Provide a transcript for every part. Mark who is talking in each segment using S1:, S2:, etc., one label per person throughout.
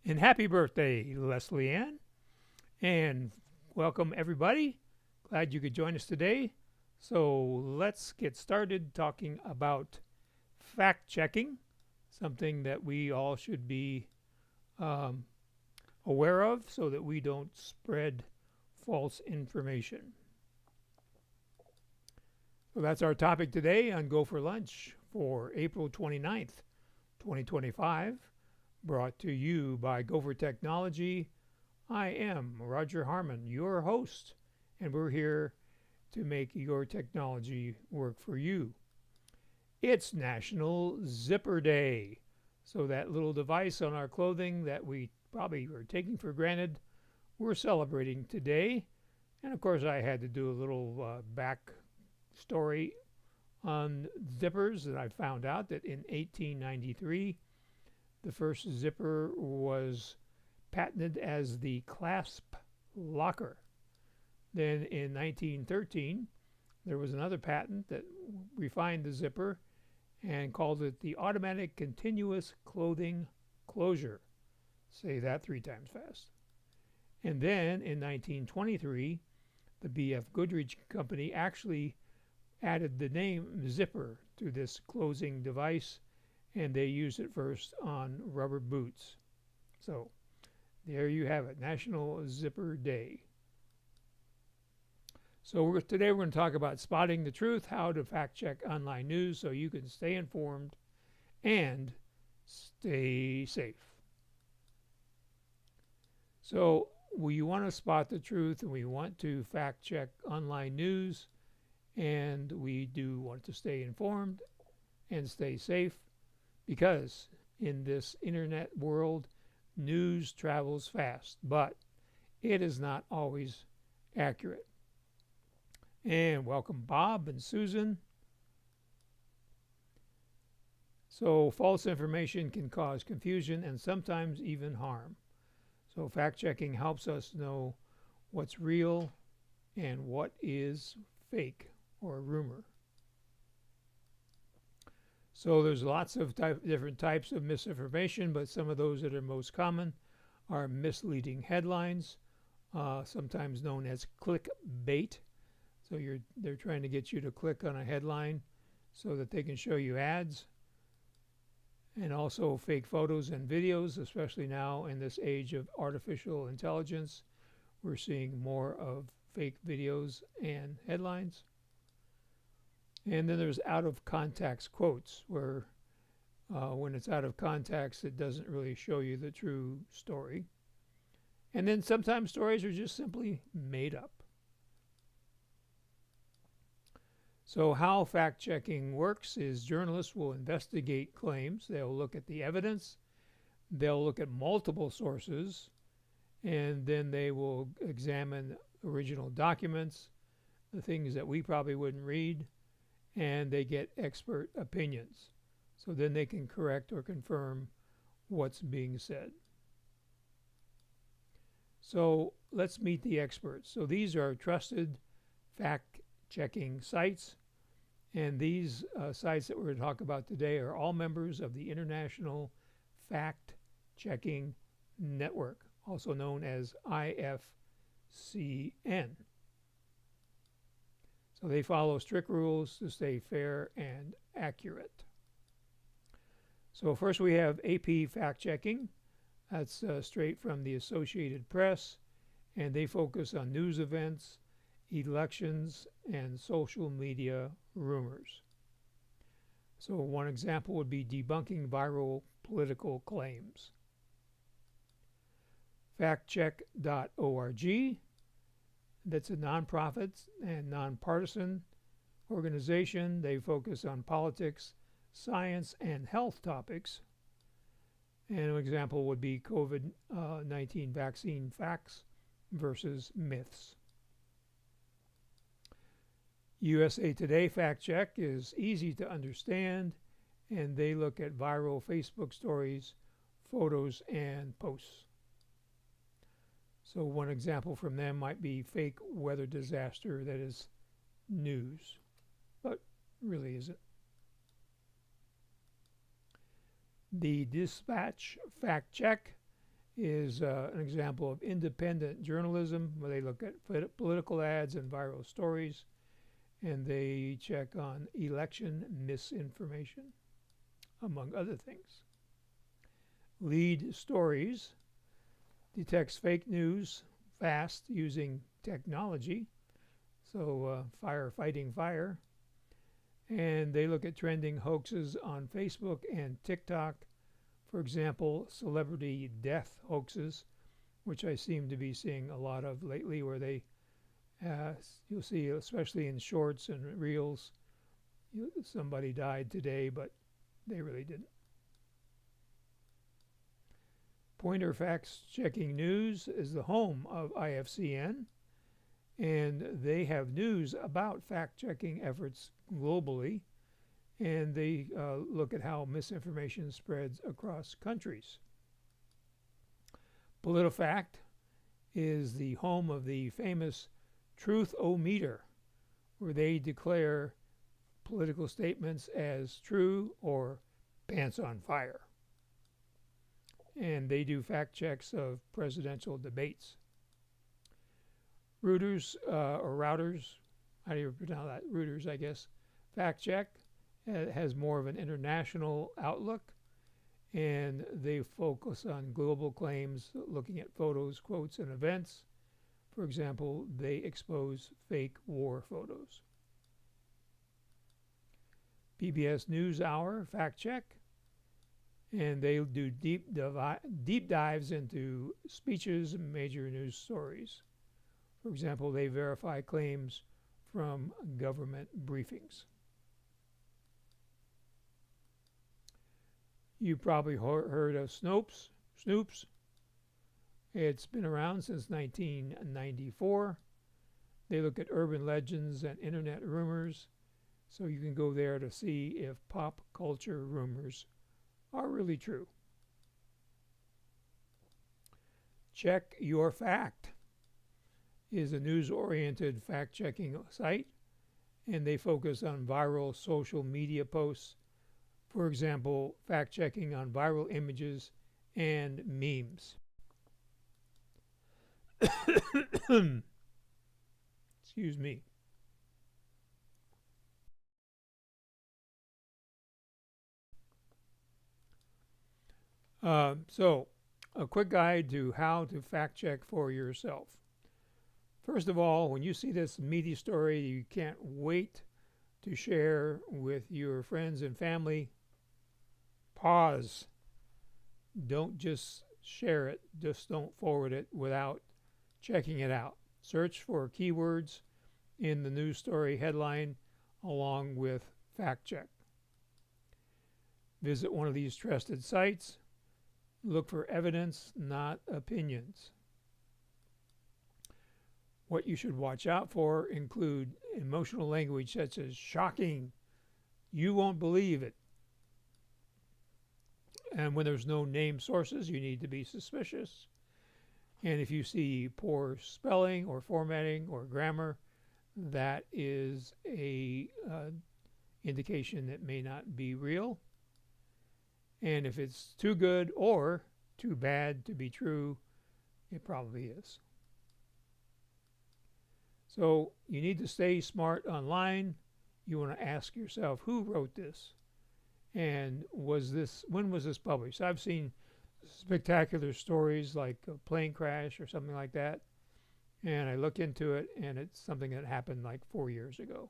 S1: And happy birthday, Leslie Ann. And welcome, everybody. Glad you could join us today. So let's get started talking about fact checking, something that we all should be um, aware of so that we don't spread false information. So that's our topic today on Go for Lunch for April 29th, 2025, brought to you by GoFor Technology. I am Roger Harmon, your host, and we're here to make your technology work for you. It's National Zipper Day. So that little device on our clothing that we probably are taking for granted, we're celebrating today. And of course, I had to do a little back story on zippers, and I found out that in 1893, the first zipper was patented as the clasp locker. Then in 1913, there was another patent that refined the zipper and called it the automatic continuous clothing closure. Say that 3 times fast. And then in 1923, the B.F. Goodrich Company actually added the name zipper to this closing device, and they used it first on rubber boots. So there you have it, National Zipper Day. So today we're going to talk about spotting the truth, how to fact check online news so you can stay informed and stay safe. So we want to spot the truth and we want to fact check online news, and we do want to stay informed and stay safe, because in this internet world, news travels fast, but it is not always accurate. And welcome Bob and Susan. So false information can cause confusion and sometimes even harm. So fact checking helps us know what's real and what is fake or rumor. So there's lots of different types of misinformation, but some of those that are most common are misleading headlines, sometimes known as clickbait. So they're trying to get you to click on a headline so that they can show you ads. And also fake photos and videos, especially now in this age of artificial intelligence. We're seeing more of fake videos and headlines. And then there's out of context quotes, where when it's out of context, it doesn't really show you the true story. And then sometimes stories are just simply made up. So how fact-checking works is journalists will investigate claims. They'll look at the evidence. They'll look at multiple sources. And then they will examine original documents, the things that we probably wouldn't read, and they get expert opinions. So then they can correct or confirm what's being said. So let's meet the experts. So these are trusted fact-checking sites, and these sites that we're going to talk about today are all members of the International Fact-Checking Network, also known as IFCN. So they follow strict rules to stay fair and accurate. So first we have AP Fact-Checking. That's straight from the Associated Press, and they focus on news events, elections, and social media rumors. So one example would be debunking viral political claims. Factcheck.org, that's a nonprofit and nonpartisan organization. They focus on politics, science, and health topics. And an example would be COVID-19 vaccine facts versus myths. USA Today Fact Check is easy to understand, and they look at viral Facebook stories, photos, and posts. So one example from them might be fake weather disaster that is news, but really isn't. The Dispatch Fact Check is an example of independent journalism where they look at political ads and viral stories, and they check on election misinformation, among other things. Lead Stories detects fake news fast using technology, so fighting fire. And they look at trending hoaxes on Facebook and TikTok. For example, celebrity death hoaxes, which I seem to be seeing a lot of lately, where you'll see, especially in shorts and reels, somebody died today, but they really didn't. Pointer Facts Checking News is the home of IFCN, and they have news about fact-checking efforts globally, and they look at how misinformation spreads across countries. PolitiFact is the home of the famous Truth-O-Meter, where they declare political statements as true or pants on fire. And they do fact checks of presidential debates. Reuters, how do you pronounce that? Reuters, I guess. Fact check has more of an international outlook, and they focus on global claims, looking at photos, quotes, and events. For example, they expose fake war photos. PBS NewsHour Fact Check, and they do deep dives into speeches and major news stories. For example, they verify claims from government briefings. You probably heard of Snopes. It's been around since 1994. They look at urban legends and internet rumors, so you can go there to see if pop culture rumors are really true. Check Your Fact is a news-oriented fact-checking site, and they focus on viral social media posts. For example, fact-checking on viral images and memes. Excuse me. So, a quick guide to how to fact check for yourself. First of all, when you see this meaty story you can't wait to share with your friends and family, pause. Don't just share it, just don't forward it without checking it out. Search for keywords in the news story headline along with fact check. Visit one of these trusted sites. Look for evidence, not opinions. What you should watch out for include emotional language such as shocking, you won't believe it. And when there's no named sources, you need to be suspicious. And if you see poor spelling or formatting or grammar, that is a indication that may not be real. And if it's too good or too bad to be true, it probably is. So you need to stay smart online. You want to ask yourself, who wrote this? And when was this published? I've seen spectacular stories like a plane crash or something like that, and I look into it, and it's something that happened like 4 years ago.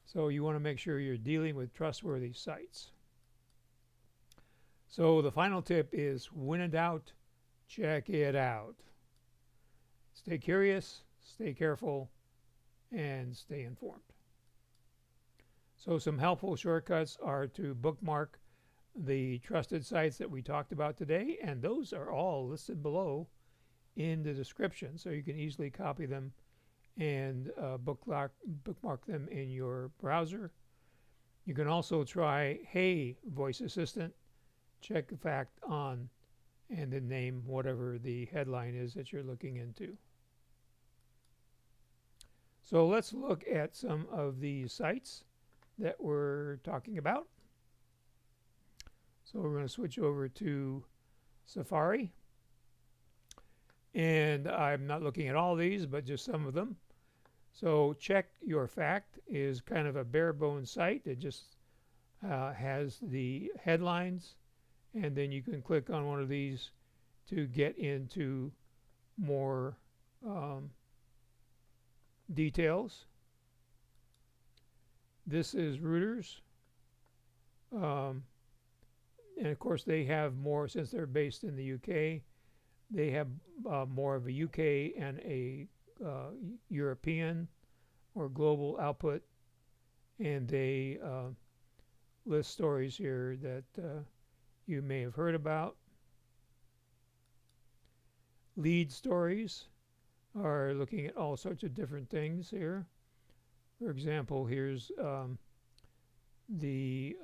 S1: So you want to make sure you're dealing with trustworthy sites. So the final tip is, when in doubt, check it out. Stay curious, stay careful, and stay informed. So some helpful shortcuts are to bookmark the trusted sites that we talked about today, and those are all listed below in the description, so you can easily copy them and bookmark them in your browser. You can also try Hey Voice Assistant, check the fact on, and then name whatever the headline is that you're looking into. So let's look at some of the sites that we're talking about. So we're going to switch over to Safari. And I'm not looking at all these, but just some of them. So Check Your Fact is kind of a bare bones site. It just has the headlines, and then you can click on one of these to get into more details. This is Reuters. And of course they have more, since they're based in the UK, they have more of a UK and a European or global output, and they list stories here that you may have heard about. Lead stories are looking at all sorts of different things here. For example, here's the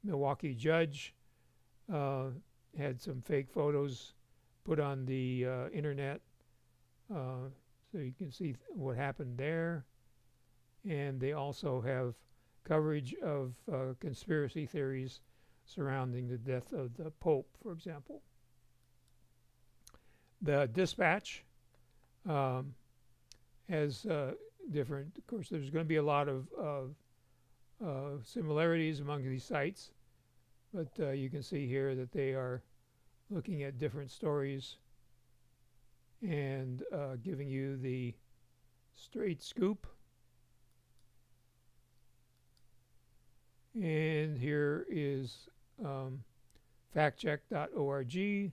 S1: Milwaukee judge had some fake photos put on the internet, so you can see what happened there. And they also have coverage of conspiracy theories surrounding the death of the Pope, for example. The Dispatch has different, of course there's going to be a lot of similarities among these sites, but you can see here that they are looking at different stories and giving you the straight scoop. And here is factcheck.org.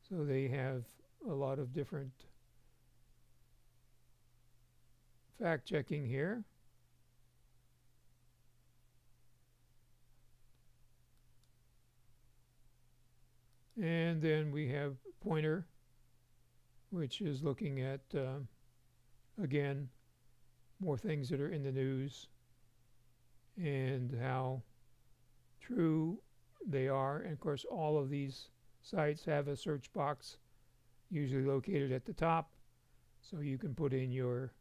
S1: So they have a lot of different fact checking here. And then we have Pointer, which is looking at, again, more things that are in the news and how true they are. And of course, all of these sites have a search box, usually located at the top, so you can put in your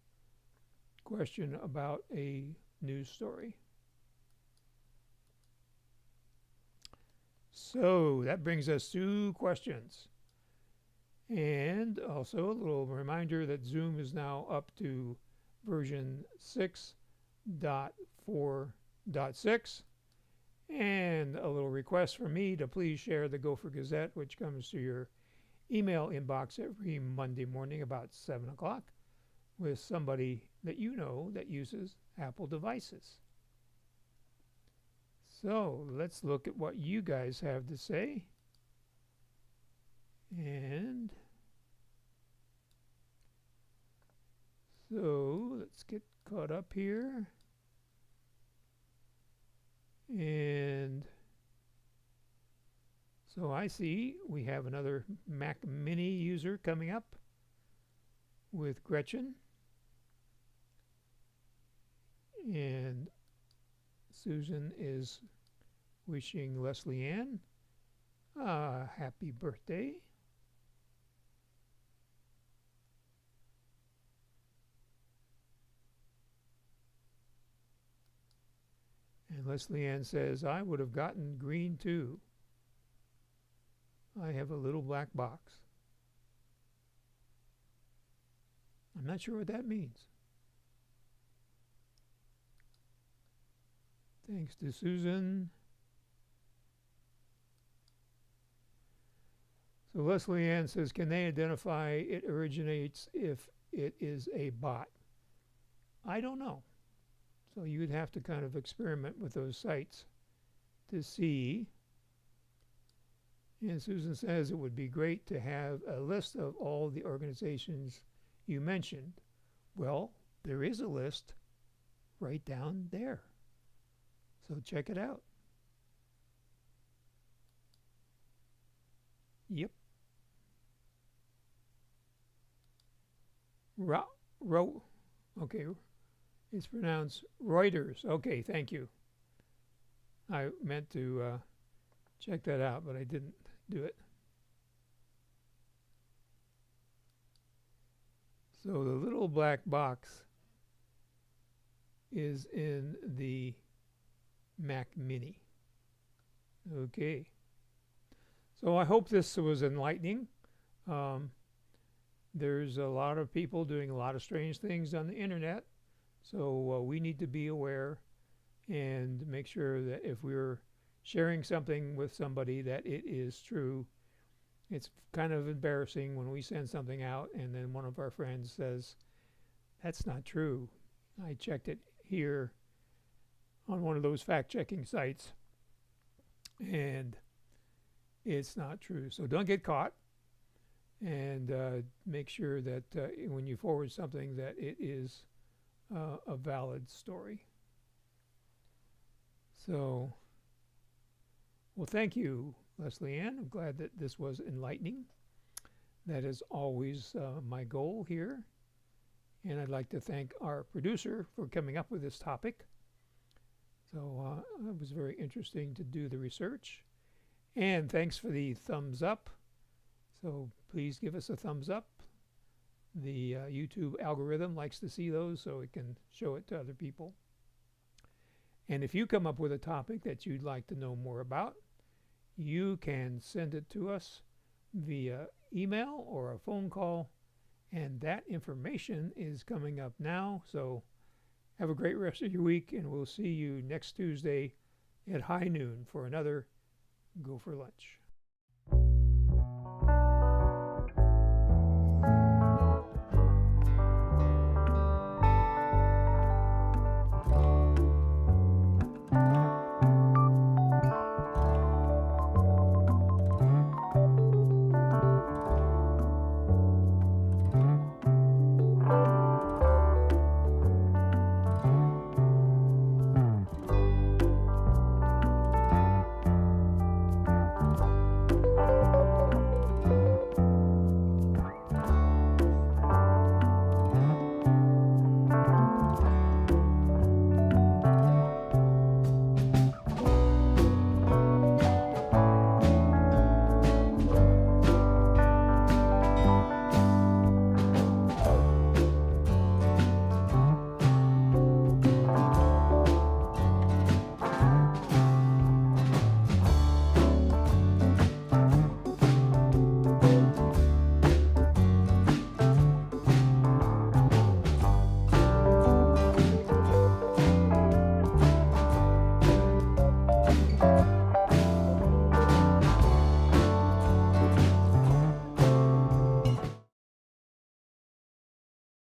S1: question about a news story. So that brings us to questions. And also a little reminder that Zoom is now up to version 6.4.6. And a little request from me to please share the GoFor Gazette, which comes to your email inbox every Monday morning about 7 o'clock, with somebody that you know that uses Apple devices. So let's look at what you guys have to say. And so let's get caught up here. And so I see we have another Mac Mini user coming up with Gretchen. And Susan is wishing Leslie Ann a happy birthday. And Leslie Ann says, I would have gotten green too. I have a little black box. I'm not sure what that means. Thanks to Susan. So Leslie Ann says, can they identify it originates if it is a bot? I don't know. So you would have to kind of experiment with those sites to see. And Susan says it would be great to have a list of all the organizations you mentioned. Well, there is a list right down there. So check it out. Yep. Okay. It's pronounced Reuters. Okay, thank you. I meant to check that out, but I didn't do it. So the little black box is in the Mac Mini. Okay. So I hope this was enlightening. Um, there's a lot of people doing a lot of strange things on the internet, so we need to be aware and make sure that if we're sharing something with somebody that it is true. It's kind of embarrassing when we send something out and then one of our friends says, "That's not true. I checked it here on one of those fact-checking sites and it's not true." So don't get caught, and make sure that when you forward something that it is a valid story. So, well, thank you, Leslie Ann. I'm glad that this was enlightening. That is always my goal here. And I'd like to thank our producer for coming up with this topic. So it was very interesting to do the research. And thanks for the thumbs up. So please give us a thumbs up. The YouTube algorithm likes to see those so it can show it to other people. And if you come up with a topic that you'd like to know more about, you can send it to us via email or a phone call. And that information is coming up now. So have a great rest of your week, and we'll see you next Tuesday at high noon for another Go for Lunch.